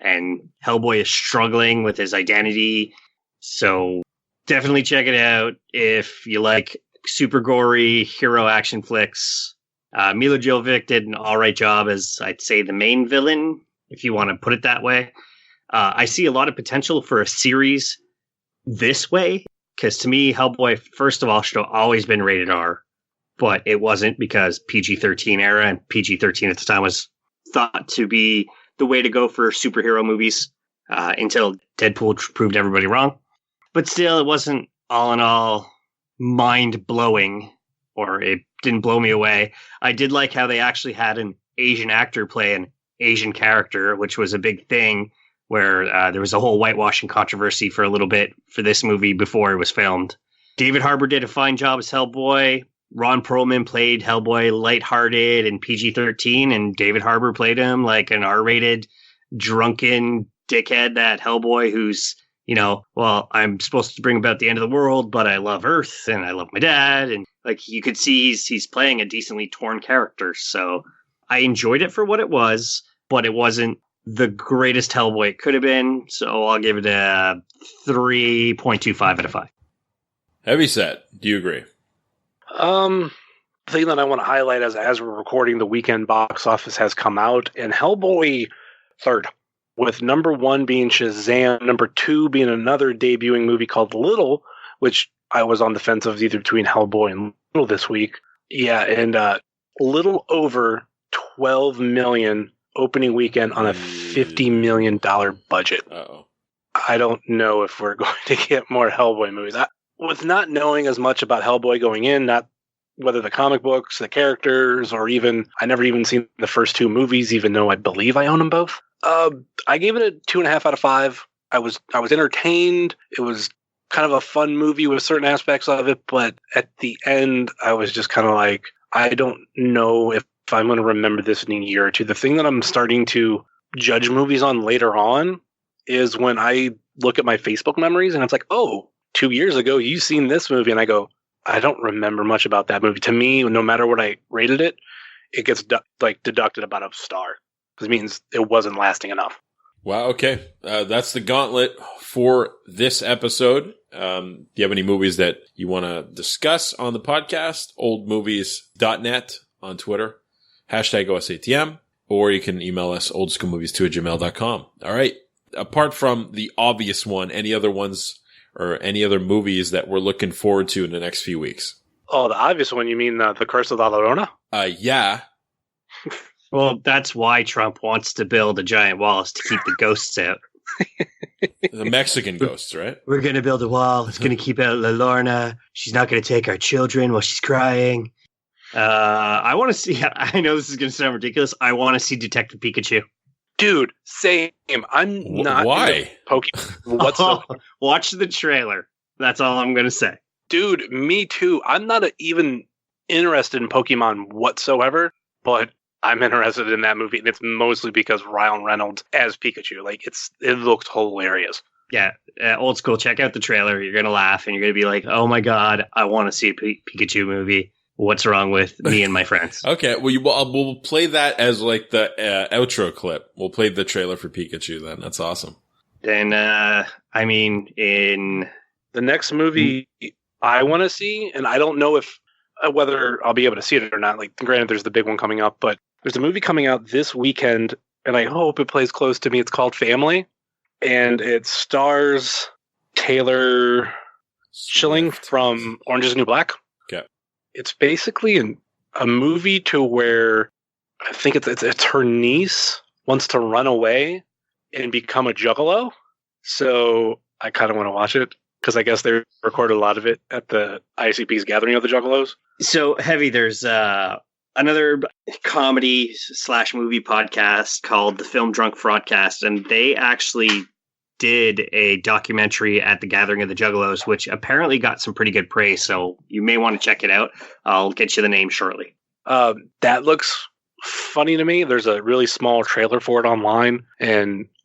And Hellboy is struggling with his identity. So definitely check it out if you like super gory hero action flicks. Mila Jovovich did an all right job as, I'd say, the main villain, if you want to put it that way. I see a lot of potential for a series this way, because to me, Hellboy, first of all, should have always been rated R, but it wasn't because PG-13 era, and PG-13 at the time was thought to be the way to go for superhero movies until Deadpool proved everybody wrong. But still, it wasn't all in all mind-blowing, or it didn't blow me away. I did like how they actually had an Asian actor play an Asian character, which was a big thing, where there was a whole whitewashing controversy for a little bit for this movie before it was filmed. David Harbour did a fine job as Hellboy. Ron Perlman played Hellboy lighthearted and PG-13, and David Harbour played him like an R-rated, drunken dickhead, that Hellboy who's, well, I'm supposed to bring about the end of the world, but I love Earth and I love my dad. And like, you could see he's playing a decently torn character. So I enjoyed it for what it was, but it wasn't the greatest Hellboy it could have been. So I'll give it a 3.25 out of 5. Heavyset, do you agree? The thing that I want to highlight as we're recording, the weekend box office has come out, and Hellboy third, with number 1 being Shazam, number 2 being another debuting movie called Little, which I was on the fence of either between Hellboy and Little this week. Yeah, and Little over 12 million opening weekend on a $50 million budget. Uh-oh. I don't know if we're going to get more Hellboy movies. With not knowing as much about Hellboy going in, not whether the comic books, the characters, or even, I never even seen the first 2 movies, even though I believe I own them both. I gave it a 2.5 out of 5. I was entertained. It was kind of a fun movie with certain aspects of it, but at the end, I was just kind of like, I don't know if I'm going to remember this in a year or two. The thing that I'm starting to judge movies on later on is when I look at my Facebook memories and it's like, oh, 2 years ago, you've seen this movie. And I go, I don't remember much about that movie. To me, no matter what I rated it, it gets deducted about a star. Because it means it wasn't lasting enough. Wow, okay. That's the gauntlet for this episode. Do you have any movies that you want to discuss on the podcast? Oldmovies.net on Twitter. #OSATM. Or you can email us oldschoolmovies2@gmail.com. All right. Apart from the obvious one, any other ones or any other movies that we're looking forward to in the next few weeks? Oh, the obvious one? You mean The Curse of La Llorona? Yeah. Well, that's why Trump wants to build a giant wall, is to keep the ghosts out. The Mexican ghosts, right? We're going to build a wall. It's going to keep out La Lorna. She's not going to take our children while she's crying. I want to see, I know this is going to sound ridiculous. I want to see Detective Pikachu. Dude, same. I'm not. Why? Whatsoever. Watch the trailer. That's all I'm going to say. Dude, me too. I'm not even interested in Pokemon whatsoever, but I'm interested in that movie, and it's mostly because Ryan Reynolds as Pikachu. Like, it looks hilarious. Yeah, old school. Check out the trailer. You're going to laugh, and you're going to be like, oh my God, I want to see a Pikachu movie. What's wrong with me and my friends? Okay, well, we'll play that as like the outro clip. We'll play the trailer for Pikachu then. That's awesome. Then, I mean, in the next movie I want to see, and I don't know if whether I'll be able to see it or not. Like, granted, there's the big one coming up, but there's a movie coming out this weekend, and I hope it plays close to me. It's called Family, and it stars Taylor Schilling from Orange is the New Black. Okay. It's basically a movie to where I think it's her niece wants to run away and become a juggalo. So I kind of want to watch it because I guess they recorded a lot of it at the ICP's gathering of the juggalos. So, Heavy, there's another comedy / movie podcast called the Film Drunk Fraudcast, and they actually did a documentary at the Gathering of the Juggalos, which apparently got some pretty good praise. So you may want to check it out. I'll get you the name shortly. That looks funny to me. There's a really small trailer for it online,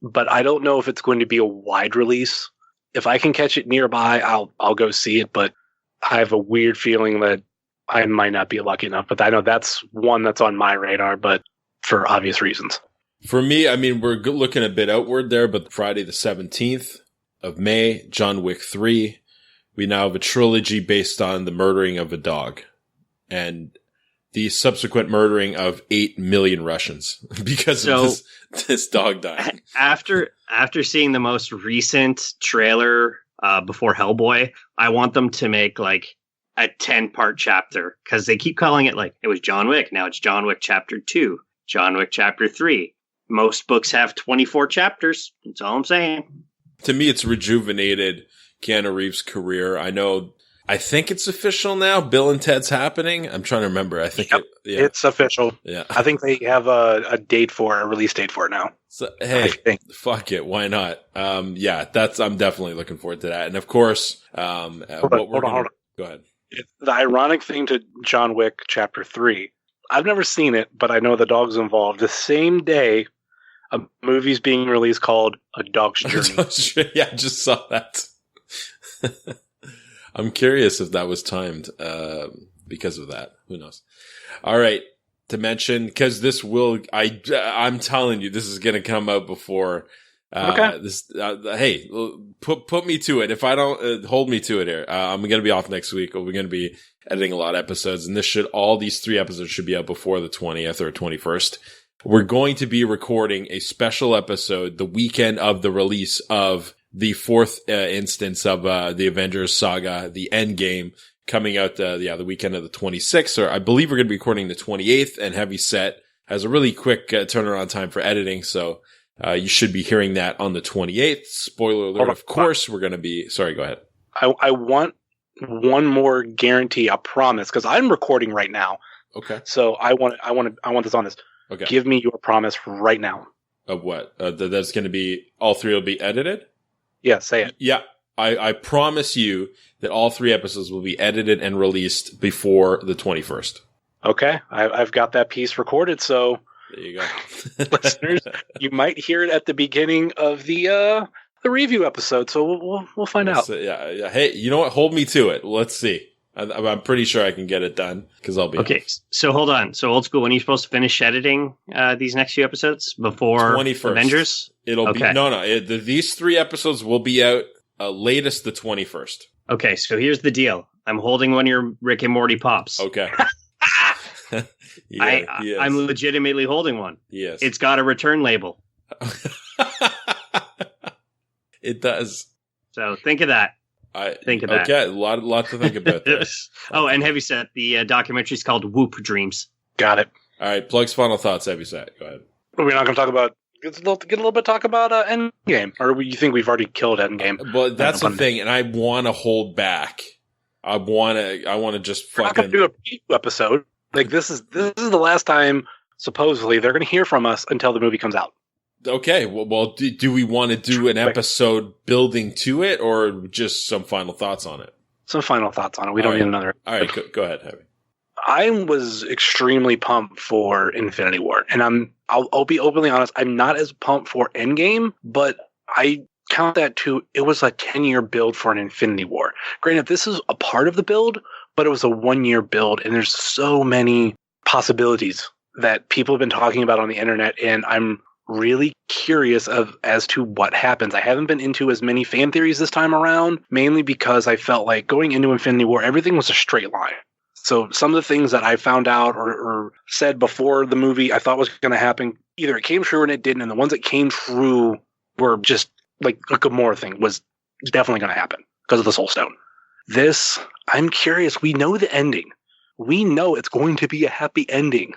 but I don't know if it's going to be a wide release. If I can catch it nearby, I'll go see it. But I have a weird feeling that I might not be lucky enough. But I know that's one that's on my radar, but for obvious reasons. For me, I mean, we're looking a bit outward there, but Friday the 17th of May, John Wick 3, we now have a trilogy based on the murdering of a dog and the subsequent murdering of 8 million Russians because of this dog dying. After seeing the most recent trailer before Hellboy, I want them to make like a 10-part chapter because they keep calling it like it was John Wick. Now it's John Wick Chapter 2, John Wick Chapter 3. Most books have 24 chapters. That's all I'm saying. To me, it's rejuvenated Keanu Reeves' career. I think it's official now. Bill and Ted's happening. I'm trying to remember. I think it's official. Yeah. I think they have a release date for it now. So, hey, fuck it. Why not? I'm definitely looking forward to that. And of course, hold on. Go ahead. The ironic thing to John Wick Chapter 3, I've never seen it, but I know the dog's involved. The same day, a movie's being released called A Dog's Journey. Yeah, I just saw that. I'm curious if that was timed because of that. Who knows? All right. To mention, because I'm telling you, this is going to come out before this. Hey, put me to it. If I don't hold me to it here, I'm going to be off next week. We're going to be editing a lot of episodes, and these 3 episodes should be out before the 20th or 21st. We're going to be recording a special episode the weekend of the release of the 4th instance of the Avengers saga, the Endgame, coming out the weekend of the 26th, or I believe we're going to be recording the 28th, and Heavyset has a really quick turnaround time for editing, so you should be hearing that on the 28th. Spoiler alert, of course, we're going to be... Sorry, go ahead. I want one more guarantee, a promise, because I'm recording right now. Okay. So I want this on this. Okay. Give me your promise right now. Of what? That's going to be... All 3 will be edited? Yeah, say it. Yeah. I promise you that all 3 episodes will be edited and released before the 21st. Okay, I've got that piece recorded, so There you go. listeners, you might hear it at the beginning of the review episode. So we'll find out. Yeah. Hey, you know what? Hold me to it. Let's see. I'm pretty sure I can get it done because I'll be okay. off. So hold on. So old school. When are you supposed to finish editing these next few episodes before 21st. Avengers? It'll be these 3 episodes will be out latest the 21st. Okay, so here's the deal. I'm holding one of your Rick and Morty pops. Okay. I'm legitimately holding one. Yes. It's got a return label. It does. So think of that. Think of that. Okay, a lot to think about there. Oh, and Heavyset, the documentary is called Whoop Dreams. Got it. All right, Plug's final thoughts, Heavyset. Go ahead. We're not going to talk about. Get a little bit talk about Endgame, or you think we've already killed Endgame? Well, that's the thing, and I want to hold back. I want to just We're not going to do a preview episode. Like this is the last time supposedly they're going to hear from us until the movie comes out. Okay, well, do we want to do an episode building to it, or just some final thoughts on it? Some final thoughts on it. We don't need another. All right, go ahead, Heavy. I was extremely pumped for Infinity War, and I'll be openly honest. I'm not as pumped for Endgame, but I count that too. It was a 10-year build for an Infinity War. Granted, this is a part of the build, but it was a 1-year build, and there's so many possibilities that people have been talking about on the internet, and I'm really curious as to what happens. I haven't been into as many fan theories this time around, mainly because I felt like going into Infinity War, everything was a straight line. So some of the things that I found out or said before the movie I thought was going to happen, either it came true and it didn't, and the ones that came true were just like a Gamora thing was definitely going to happen because of the Soul Stone. This, I'm curious. We know the ending. We know it's going to be a happy ending,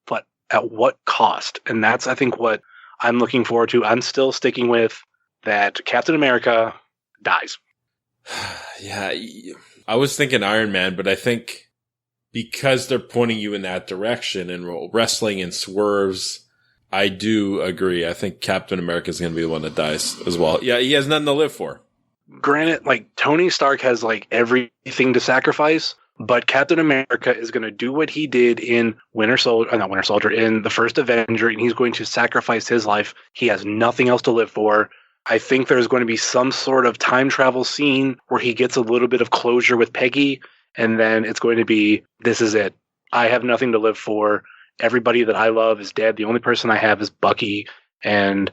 but at what cost? And that's, I think, what I'm looking forward to. I'm still sticking with that Captain America dies. Yeah, I was thinking Iron Man, but I think because they're pointing you in that direction and wrestling in swerves, I do agree. I think Captain America is going to be the one that dies as well. Yeah, he has nothing to live for. Granted, like Tony Stark has like everything to sacrifice, but Captain America is going to do what he did in in the first Avenger, and he's going to sacrifice his life. He has nothing else to live for. I think there's going to be some sort of time travel scene where he gets a little bit of closure with Peggy, and then it's going to be, this is it. I have nothing to live for. Everybody that I love is dead. The only person I have is Bucky, and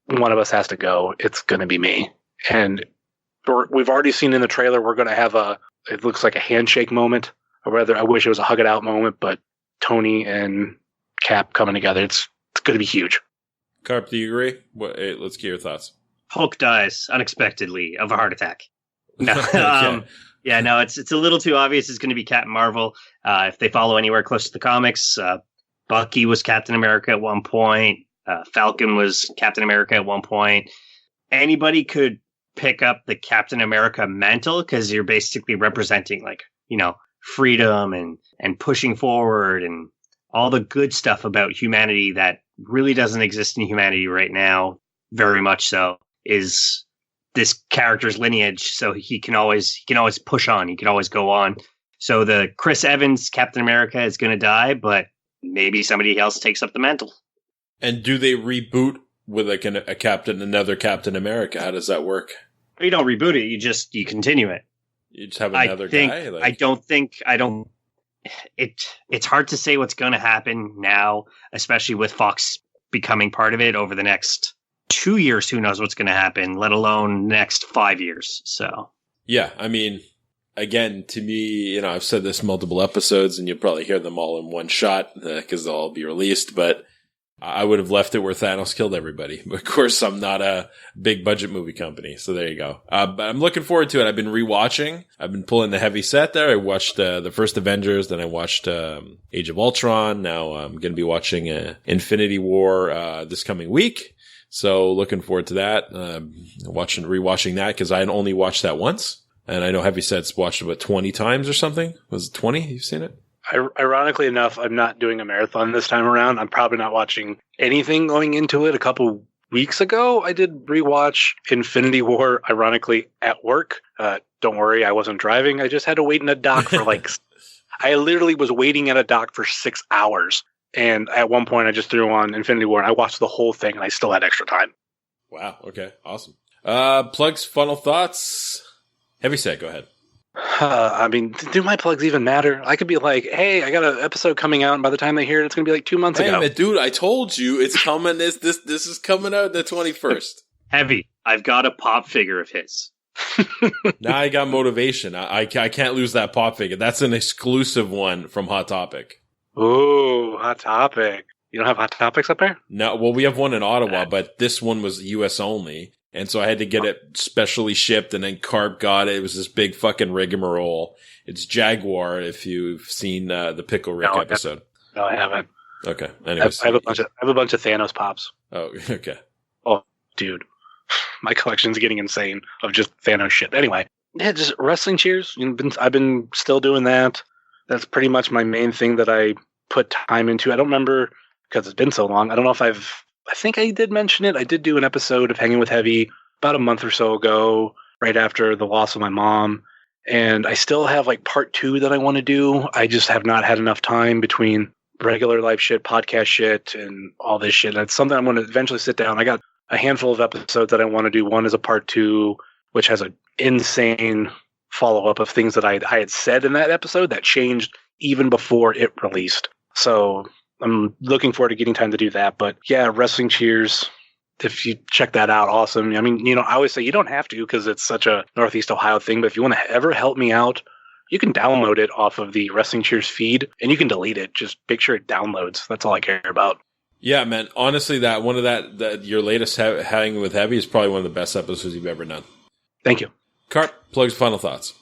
one of us has to go. It's going to be me. And we've already seen in the trailer, we're going to have it looks like a handshake moment, or rather, I wish it was a hug it out moment, but Tony and Cap coming together, it's going to be huge. Karp, do you agree? Let's get your thoughts. Hulk dies unexpectedly of a heart attack. No, Okay. No, it's a little too obvious. It's going to be Captain Marvel. If they follow anywhere close to the comics, Bucky was Captain America at one point. Falcon was Captain America at one point. Anybody could pick up the Captain America mantle because you're basically representing freedom and pushing forward and all the good stuff about humanity that really doesn't exist in humanity right now. Very much so is this character's lineage. So he can always push on. He can always go on. So the Chris Evans Captain America is going to die, but maybe somebody else takes up the mantle. And do they reboot with another Captain America? How does that work? You don't reboot it. You continue it. You just have another guy? It's hard to say what's going to happen now, especially with Fox becoming part of it over the next 2 years. Who knows what's going to happen, let alone next 5 years. So, yeah, I mean, again, to me, I've said this multiple episodes and you'll probably hear them all in one shot because they'll all be released, but I would have left it where Thanos killed everybody. But of course, I'm not a big budget movie company. So there you go. But I'm looking forward to it. I've been rewatching. I've been pulling the heavy set there. I watched the first Avengers. Then I watched Age of Ultron. Now I'm going to be watching Infinity War this coming week. So looking forward to that. Rewatching that because I had only watched that once. And I know Heavyset's watched it, 20 times or something? Was it 20? You've seen it? Ironically enough, I'm not doing a marathon this time around. I'm probably not watching anything going into it. A couple weeks ago, I did rewatch Infinity War, ironically, at work. Don't worry, I wasn't driving. I just had to wait in a dock for I literally was waiting at a dock for 6 hours. And at one point, I just threw on Infinity War and I watched the whole thing and I still had extra time. Wow. Okay. Awesome. Plugs, final thoughts. Heavyset, go ahead. I mean, do my plugs even matter? I could be like, hey, I got an episode coming out, and by the time they hear it, it's going to be like 2 months ago. Dude, I told you it's coming. This is coming out the 21st. Heavy. I've got a pop figure of his. Now I got motivation. I can't lose that pop figure. That's an exclusive one from Hot Topic. Ooh, Hot Topic. You don't have Hot Topics up there? No, well, we have one in Ottawa, but this one was US only. And so I had to get it specially shipped, and then Karp got it. It was this big fucking rigmarole. It's Jaguar, if you've seen the Pickle Rick episode. No, I haven't. Okay. Anyways. I have a bunch of Thanos pops. Oh, okay. Oh, dude. My collection's getting insane of just Thanos shit. Anyway, yeah, just wrestling cheers. I've been still doing that. That's pretty much my main thing that I put time into. I don't remember, because it's been so long. I don't know if I think I did mention it. I did do an episode of Hanging with Heavy about a month or so ago, right after the loss of my mom. And I still have part 2 that I want to do. I just have not had enough time between regular life shit, podcast shit, and all this shit. That's something I'm going to eventually sit down. I got a handful of episodes that I want to do. One is a part 2, which has an insane follow-up of things that I had said in that episode that changed even before it released. So I'm looking forward to getting time to do that. But yeah, Wrestling Cheers, if you check that out, awesome. I mean, I always say you don't have to because it's such a Northeast Ohio thing. But if you want to ever help me out, you can download it off of the Wrestling Cheers feed and you can delete it. Just make sure it downloads. That's all I care about. Yeah, man. Honestly, that your latest Hanging with Heavy is probably one of the best episodes you've ever done. Thank you. Karp, plugs, final thoughts.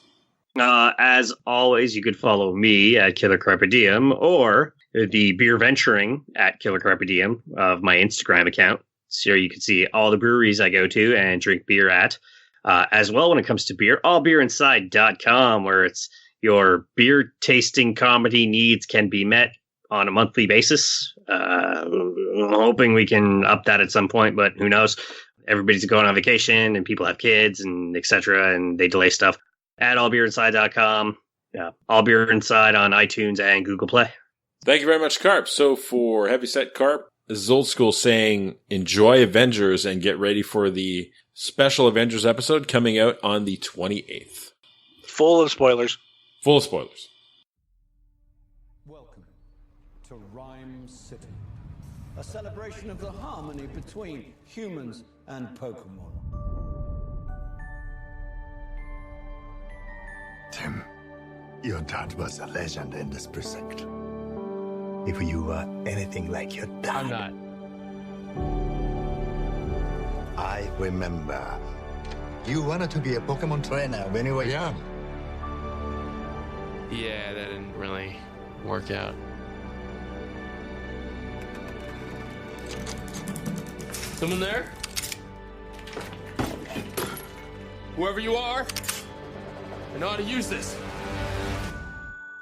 As always, you could follow me at Killer Carpe Diem or the Beer Venturing at Killer Carpe Diem of my Instagram account. So you can see all the breweries I go to and drink beer at. As well, when it comes to beer, allbeerinside.com, where it's your beer tasting comedy needs can be met on a monthly basis. I'm hoping we can up that at some point, but who knows? Everybody's going on vacation and people have kids and etc. and they delay stuff. At allbeerinside.com. Yeah, All Beer Inside on iTunes and Google Play. Thank you very much, Karp. So for Heavyset Karp, this is old school saying enjoy Avengers and get ready for the special Avengers episode coming out on the 28th. Full of spoilers. Full of spoilers. Welcome to Rhyme City, a celebration of the harmony between humans and Pokemon. Tim, your dad was a legend in this precinct. If you were anything like your dad... I'm not. I remember. You wanted to be a Pokemon trainer when you were young. Yeah, that didn't really work out. Someone there? Whoever you are, I know how to use this.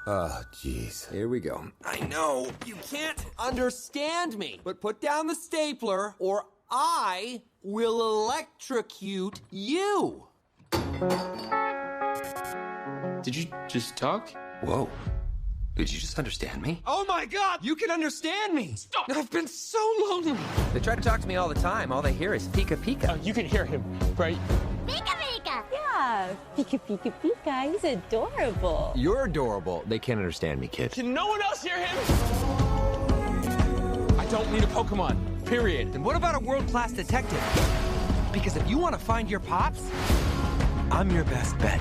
Oh, jeez. Here we go. I know. You can't understand me. But put down the stapler or I will electrocute you. Did you just talk? Whoa. Did you just understand me? Oh my God, you can understand me. Stop. I've been so lonely. They try to talk to me all the time. All they hear is Pika Pika. You can hear him, right? Pika Pika! Yeah, Pika Pika Pika. He's adorable. You're adorable. They can't understand me, kid. Can no one else hear him? I don't need a Pokemon, period. Then what about a world-class detective? Because if you want to find your pops, I'm your best bet.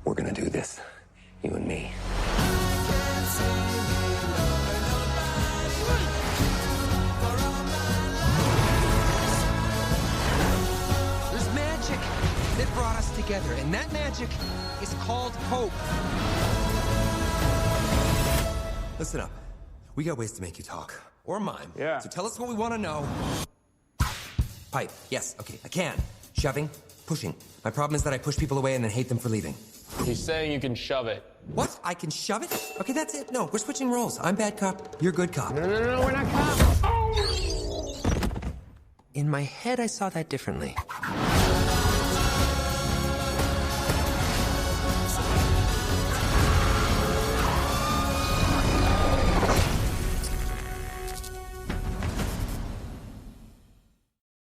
We're gonna do this. You and me. There's magic that brought us together, and that magic is called hope. Listen up. We got ways to make you talk. Or mime. Yeah. So tell us what we want to know. Pipe. Yes. Okay. I can. Shoving. Pushing. My problem is that I push people away and then hate them for leaving. He's saying you can shove it. What? I can shove it? Okay, that's it. No, we're switching roles. I'm bad cop. You're good cop. No, we're not cops. in my head I saw that differently.